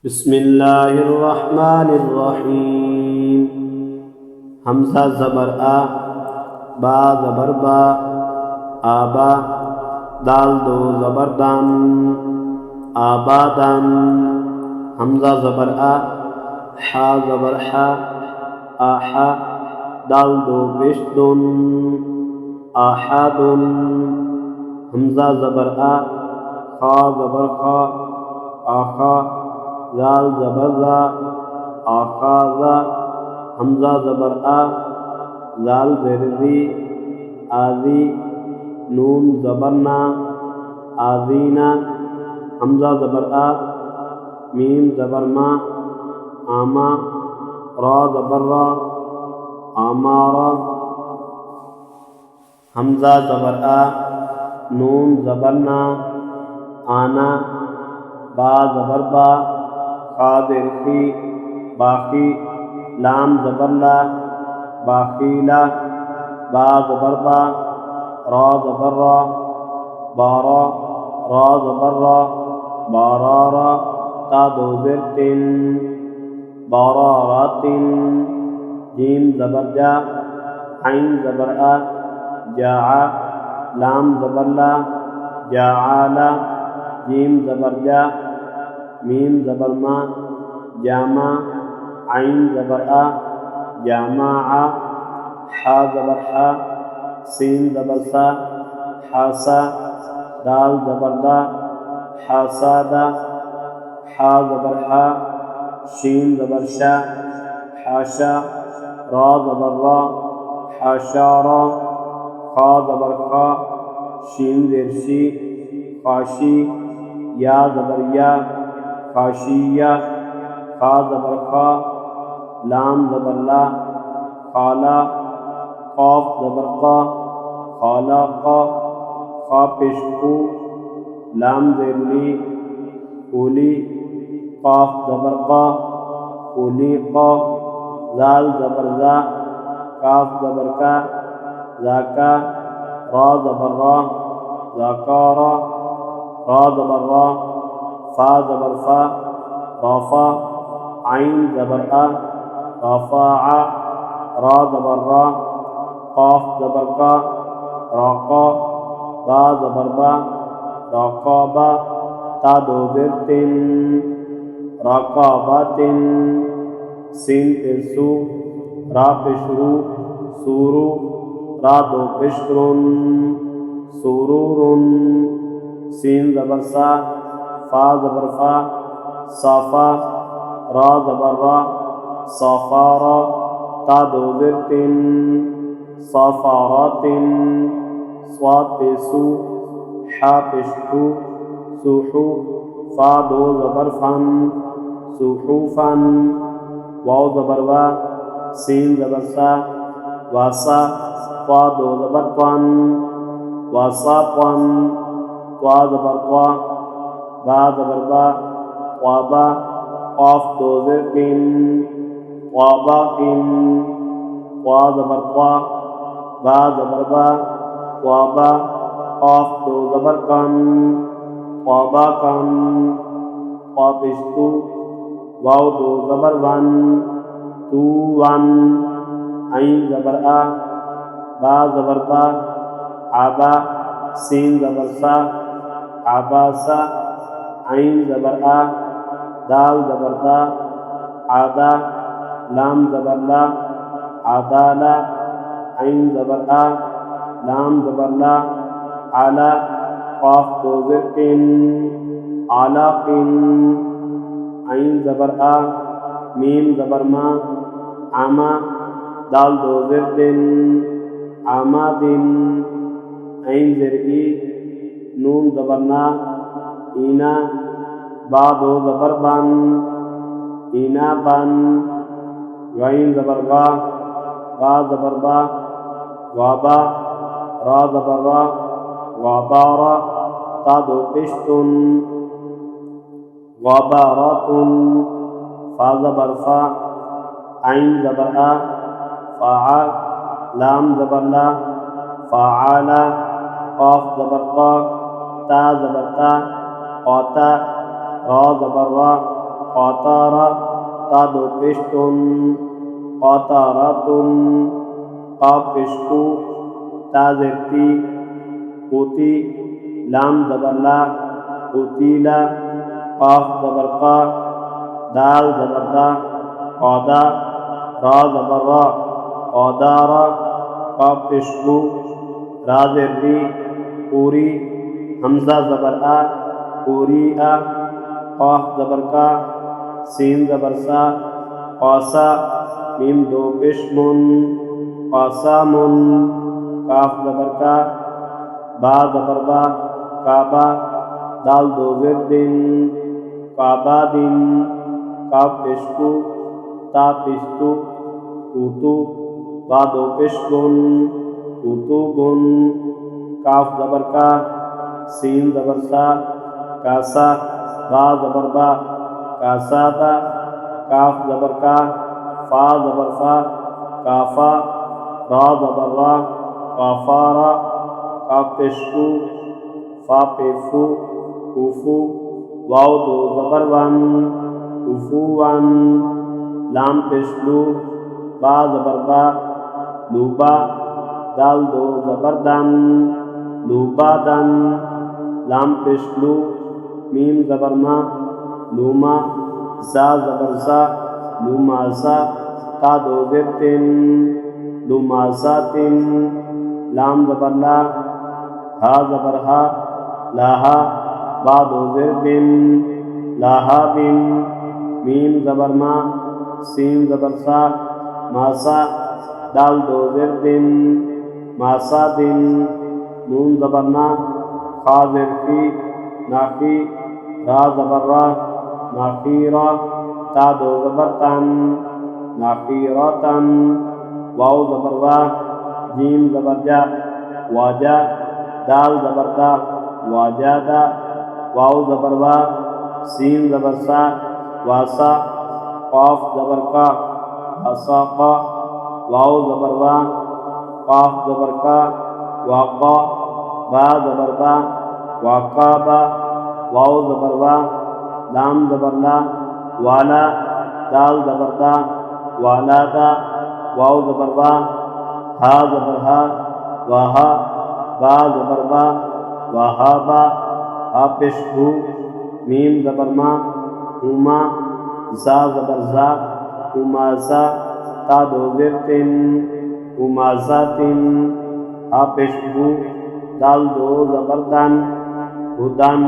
बिस्मिल्लाहिर्रहमानिर्रहीम। हमजा ज़बर आ, बा ज़बर बा, आबा, दाल दो ज़बर दान, आबादन। हमजा ज़बर आ, हा ज़बर हा, आहा, दाल दो पेश दुन, आहादुन। हमजा ज़बर आ, खा ज़बर खा, आखा, जाल ज़बर ज़ा, आखाज़ा। हमजा ज़बर आ, जाल ज़ेर ज़ी, आज़ी, नून ज़बर ना, आज़ीना। हमजा ज़बर आ, मीम ज़बर मा, आमा, रा ज़बर रा, आमारा। हमजा ज़बर आ, नून ज़बर ना, आना, बा ज़बर बा, खा ज़ेर खी, बाखी, लाम ज़बर ला, बाखीला, बा ज़बर बा, रा ज़बर रा, बारा, रा ज़बर रा, बारारा, ता दो ज़ेर तिन, बारारातिन। जीम ज़बर जा, आइन ज़बर आ, जाआ, लाम ज़बर ला, जाआला, जीम ज़बर जा, मीम ज़बर मा, जामा, आइन ज़बर आ, जामाआ, हा ज़बर हा, सीन ज़बर सा, हासा, दाल ज़बर दा, हासादा, हा ज़बर हा, शीन ज़बर शा, हाशा, रा ज़बर रा, हाशारा, खा ज़बर खा, शीन ज़ेर शी, खाशी, या ज़बर या, खाशिया, खा ज़बर खा, लाम ज़बर ला, खाला, क़ाफ ज़बर क़ा, खालाक़ा, खा पेश खू, लाम ज़ेर ली, खूली, क़ाफ ज़बर क़ा, खूलीक़ा, ज़ाल ज़बर ज़ा, काफ ज़बर का, ज़ाका, रा ज़बर रा, ज़ाकारा, रा ज़बर रा, फ़ा ज़बर फ़ा, राफ़ा, आइन ज़बर आ, राफ़ाआ, रा ज़बर रा, क़ाफ ज़बर का, राक़ा, बा ज़बर बा, राक़ाबा, ता दो ज़ेर तिन, राक़ाबातिन। सीन पेश सू, रा पेश रू, सूरू, रा दो पेश रुन, सूरूरुन। सीन ज़बर सा, फ़ा ज़बर फ़ा, साफ़ा, रा ज़बर रा, साफ़ारा, ता दो ज़ेर तिन, साफ़ारातिन। स्वाद पेश सू, हा पेश हू, सूहू, फ़ा दो ज़बर फ़न, सूहूफ़न। वाव ज़बर वा, सीन ज़बर सा, वासा, त्वा दो ज़बर त्वन, वासात्वन, त्वा ज़बर त्वा, बा ज़बर बा, त्वाबा, क़ाफ दो ज़ेर किन, त्वाबाकिन, त्वा ज़बर त्वा, बा ज़बर बा, त्वाबा, क़ाफ दो ज़बर कन, त्वाबाकन, त्वा पेश तू, वाव दो ज़बर वन, तूवन। आइन ज़बर आ, बा ज़बर बा, आबा, सीन ज़बर सा, आबासा, आइन ज़बर आ, दाल ज़बर दा, आदा, लाम ज़बर ला, आदाला, आइन ज़बर आ, लाम ज़बर ला, आला, क़ाफ दो ज़ेर किन, आलाकिन। आइन ज़बर आ, मीम ज़बर मा, आमा, दाल दो ज़ेर दिन, आमादिन। आइन ज़ेर ई, नून ज़बर ना, ईना, बा दो ज़बर बन, ईना बन। गाइन ज़बर गा, बा ज़बर बा, गाबा, रा ज़बर रा, गाबारा, ता दो पेश तुन, गाबारातुन। फ़ा ज़बर फ़ा, आइन ज़बर आ, फ़ाआ, लाम ज़बर ला, फ़ाआला, क़ाफ ज़बर क़ा, ता ज़बर ता, क़ाता, रा ज़बर रा, قطارة تا دو پشتن قطارتن قاف پشکو تا زرتی قوتی لام زبر لا قوتیلا قاف زبر قا دال زبر دا قادا را زبر را قادارا قاف پشکو را زرتی پوری حمزہ زبر آ پوری آ قاف زبر کا سین زبر سا قاسا میم دو پشمن قاسامن قاف زبر کا با زبر با کعبہ دال دو زر دن کعبہ دن قاف پشکو تا پشتو کوتو با دو پشکن کوتوبن قاف زبر کا سین زبر سا کاسا با زبر با کاسادا قاف زبر کا فا زبر فا کافا را زبر را کافارا قاف پشکو فا پیفو کوفو واو دو زبر ون کوفو ون لام پشلو با زبر با لوبا دال دو زبر دن لوبا دن لام پشلو میم زبر ما لوما زا زبر زا لوما زا تا دو زرتن لوما زاتن لام زبر لا ہا زبر ہا لاہا با دو زرتن لاہا بن میم زبر ما سین زبر سا ماسا دال دو زرتن ماسا دن نون زبر نا خا زرفی ناخی را زبر را ناخیرا تا دو زبر تن ناخیراتن واو زبر وا جیم زبر جا واجا دال زبر دا واجادا واو زبر وا سین زبر سا واسا قاف زبر کا واساقا واو زبر وا قاف زبر کا واقا با زبر با واقابا واو زبر وا لام زبر لا والا دال زبر دا والا دا واو زبر وا ہا زبر ہا واہا با زبر با واہابا ہا پشکو میم زبر ما ہوما زا زبر زا ہومازا تا دو زرتن ہومازاتن ہا پشکو دال دو زبر دن ہدن